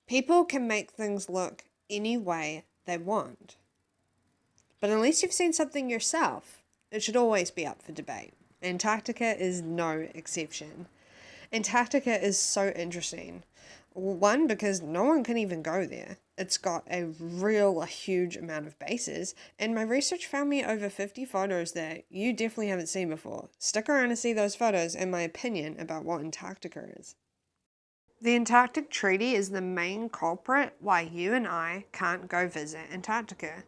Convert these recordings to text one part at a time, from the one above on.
People can make things look any way they want. But unless you've seen something yourself, it should always be up for debate. Antarctica is no exception. Antarctica is so interesting. One, because no one can even go there. It's got a huge amount of bases, and my research found me over 50 photos that you definitely haven't seen before. Stick around to see those photos and my opinion about what Antarctica is. The Antarctic Treaty is the main culprit why you and I can't go visit Antarctica.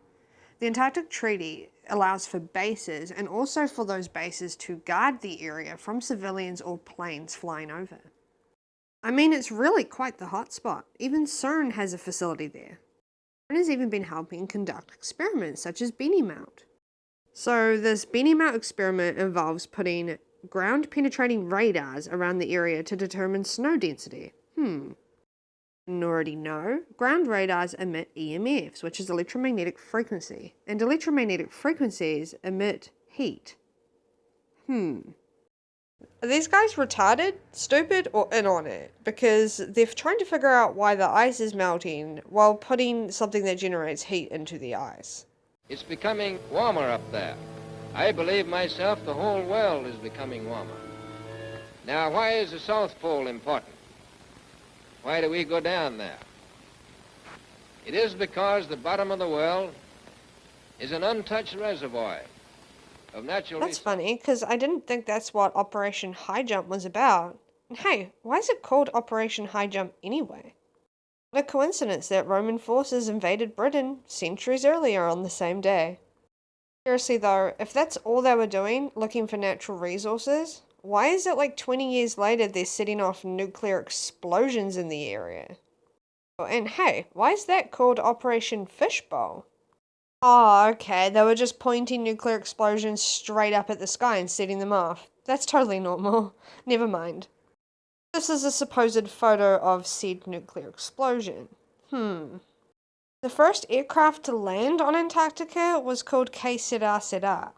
The Antarctic Treaty allows for bases and also for those bases to guard the area from civilians or planes flying over. I mean, it's really quite the hotspot. Even CERN has a facility there. CERN has even been helping conduct experiments such as Beanie Mount. So this Beanie Mount experiment involves putting ground-penetrating radars around the area to determine snow density. Didn't already know, ground radars emit EMFs, which is electromagnetic frequency, and electromagnetic frequencies emit heat. Are these guys retarded, stupid, or in on it? Because they're trying to figure out why the ice is melting while putting something that generates heat into the ice. It's becoming warmer up there. I believe myself the whole world is becoming warmer. Now, why is the South Pole important? Why do we go down there? It is because the bottom of the world is an untouched reservoir of natural That's funny, because I didn't think that's what Operation High Jump was about. And hey, why is it called Operation High Jump anyway? What a coincidence that Roman forces invaded Britain centuries earlier on the same day. Seriously though, if that's all they were doing, looking for natural resources, why is it like 20 years later they're setting off nuclear explosions in the area? And hey, why is that called Operation Fishbowl? Oh, okay, they were just pointing nuclear explosions straight up at the sky and setting them off. That's totally normal. Never mind. This is a supposed photo of said nuclear explosion. The first aircraft to land on Antarctica was called Que Sera Sera.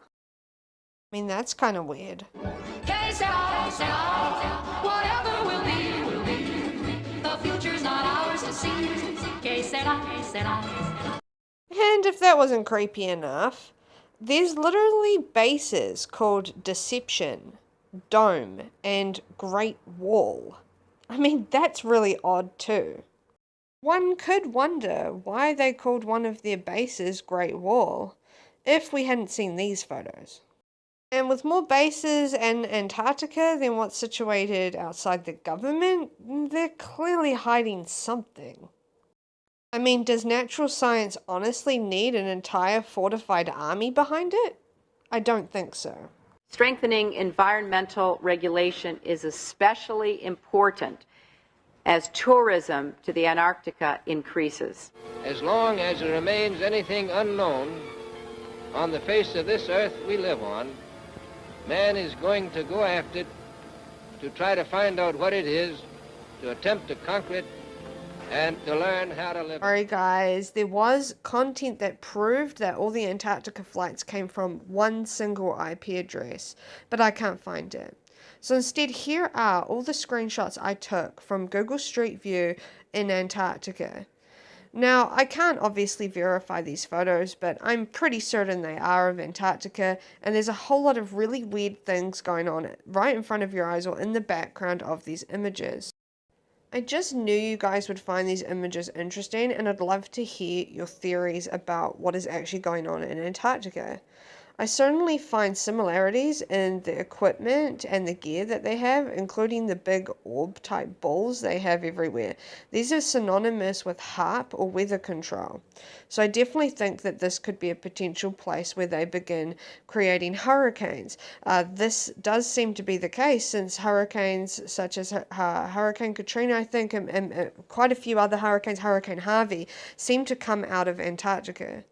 I mean, that's kind of weird. Que sera, sera, whatever will be, will be. The future's not ours to see. Que sera, sera. And if that wasn't creepy enough, there's literally bases called Deception, Dome, and Great Wall. I mean, that's really odd too. One could wonder why they called one of their bases Great Wall if we hadn't seen these photos. And with more bases in Antarctica than what's situated outside the government, they're clearly hiding something. I mean, does natural science honestly need an entire fortified army behind it? I don't think so. Strengthening environmental regulation is especially important as tourism to the Antarctica increases. As long as there remains anything unknown on the face of this earth we live on, man is going to go after it to try to find out what it is, to attempt to conquer it, and to learn how to live. Sorry guys, there was content that proved that all the Antarctica flights came from one single IP address, but I can't find it. So instead, here are all the screenshots I took from Google Street View in Antarctica. Now, I can't obviously verify these photos, but I'm pretty certain they are of Antarctica, and there's a whole lot of really weird things going on right in front of your eyes or in the background of these images. I just knew you guys would find these images interesting, and I'd love to hear your theories about what is actually going on in Antarctica. I certainly find similarities in the equipment and the gear that they have, including the big orb-type balls they have everywhere. These are synonymous with HARP or weather control. So I definitely think that this could be a potential place where they begin creating hurricanes. This does seem to be the case since hurricanes such as Hurricane Katrina, I think, and quite a few other hurricanes, Hurricane Harvey, seem to come out of Antarctica.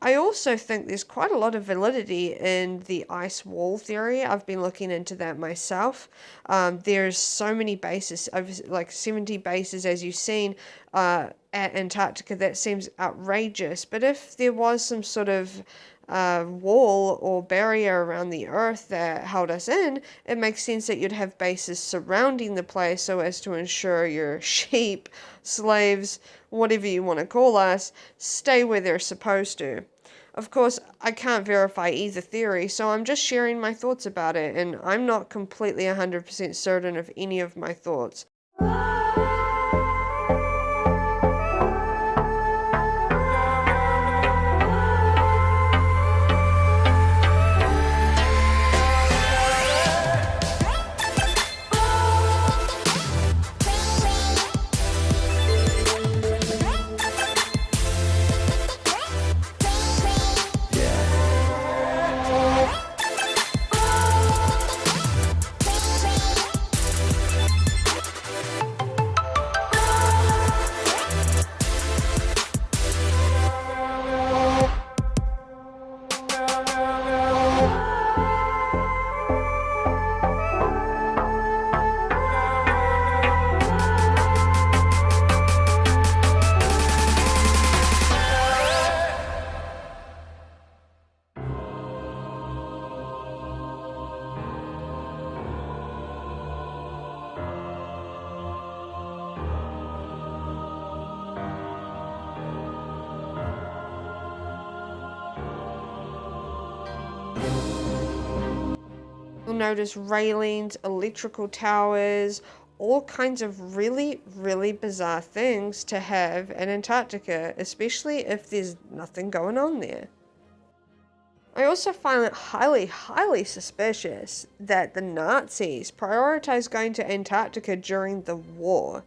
I also think there's quite a lot of validity in the ice wall theory. I've been looking into that myself. There's so many bases, over like 70 bases as you've seen, at Antarctica, that seems outrageous. But if there was some sort of wall or barrier around the Earth that held us in, it makes sense that you'd have bases surrounding the place so as to ensure your sheep, slaves, whatever you want to call us, stay where they're supposed to. Of course, I can't verify either theory, so I'm just sharing my thoughts about it, and I'm not completely 100% certain of any of my thoughts. You'll notice railings, electrical towers, all kinds of really, really bizarre things to have in Antarctica, especially if there's nothing going on there. I also find it highly, highly suspicious that the Nazis prioritized going to Antarctica during the war.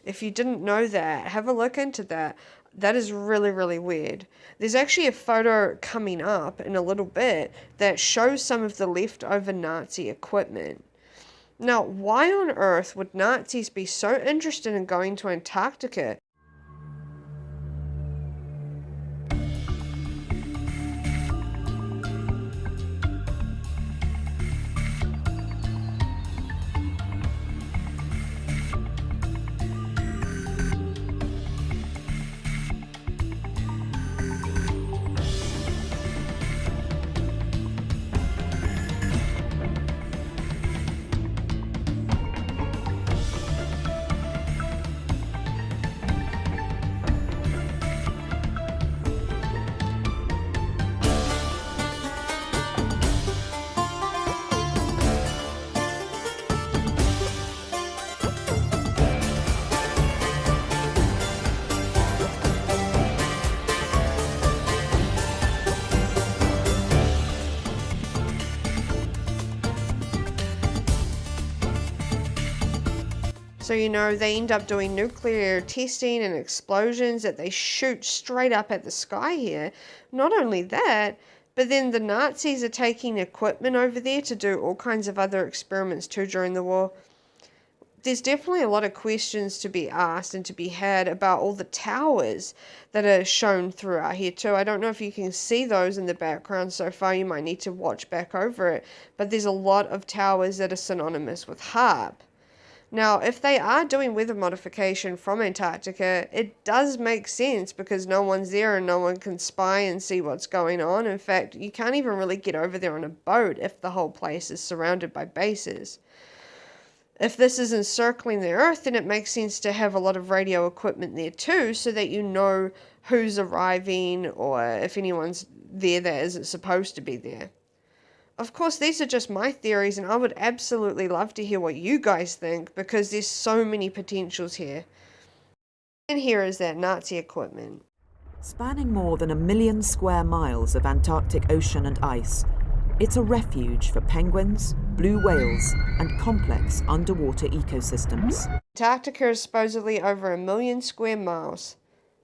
If you didn't know that, have a look into that. That is really, really weird. There's actually a photo coming up in a little bit that shows some of the leftover Nazi equipment. Now, why on earth would Nazis be so interested in going to Antarctica? So, they end up doing nuclear testing and explosions that they shoot straight up at the sky here. Not only that, but then the Nazis are taking equipment over there to do all kinds of other experiments too during the war. There's definitely a lot of questions to be asked and to be had about all the towers that are shown throughout here too. I don't know if you can see those in the background so far. You might need to watch back over it. But there's a lot of towers that are synonymous with HAARP. Now, if they are doing weather modification from Antarctica, it does make sense because no one's there and no one can spy and see what's going on. In fact, you can't even really get over there on a boat if the whole place is surrounded by bases. If this is encircling the Earth, then it makes sense to have a lot of radio equipment there too, so that you know who's arriving or if anyone's there that isn't supposed to be there. Of course, these are just my theories, and I would absolutely love to hear what you guys think, because there's so many potentials here. And here is that Nazi equipment. Spanning more than 1 million square miles of Antarctic ocean and ice, it's a refuge for penguins, blue whales, and complex underwater ecosystems. Antarctica is supposedly over 1 million square miles,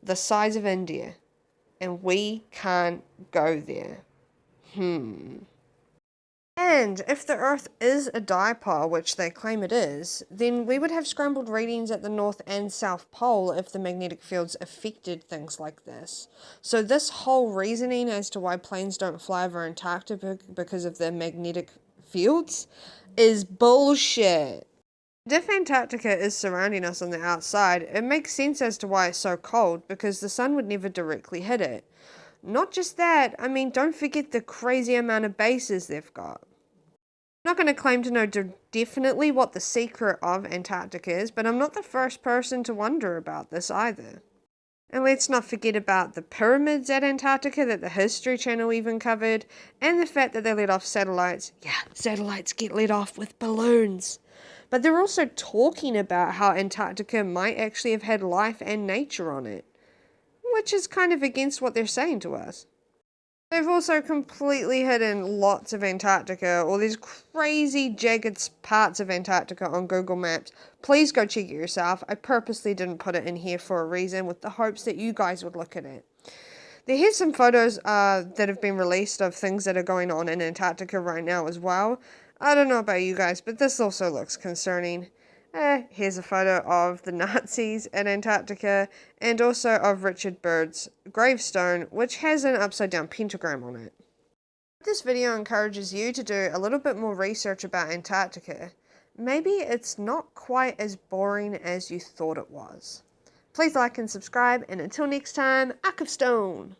the size of India, and we can't go there. And if the Earth is a dipole, which they claim it is, then we would have scrambled readings at the North and South Pole if the magnetic fields affected things like this. So this whole reasoning as to why planes don't fly over Antarctica because of the magnetic fields is bullshit. If Antarctica is surrounding us on the outside, it makes sense as to why it's so cold, because the sun would never directly hit it. Not just that, I mean, don't forget the crazy amount of bases they've got. I'm not going to claim to know definitely what the secret of Antarctica is, but I'm not the first person to wonder about this either. And let's not forget about the pyramids at Antarctica that the History Channel even covered, and the fact that they let off satellites. Yeah, satellites get let off with balloons. But they're also talking about how Antarctica might actually have had life and nature on it, which is kind of against what they're saying to us. They've also completely hidden lots of Antarctica, or these crazy jagged parts of Antarctica on Google Maps. Please go check it yourself. I purposely didn't put it in here for a reason, with the hopes that you guys would look at it. Here's some photos that have been released of things that are going on in Antarctica right now as well. I don't know about you guys, but this also looks concerning. Here's a photo of the Nazis in Antarctica, and also of Richard Byrd's gravestone, which has an upside-down pentagram on it. This video encourages you to do a little bit more research about Antarctica. Maybe it's not quite as boring as you thought it was. Please like and subscribe, and until next time, Ark of Stone!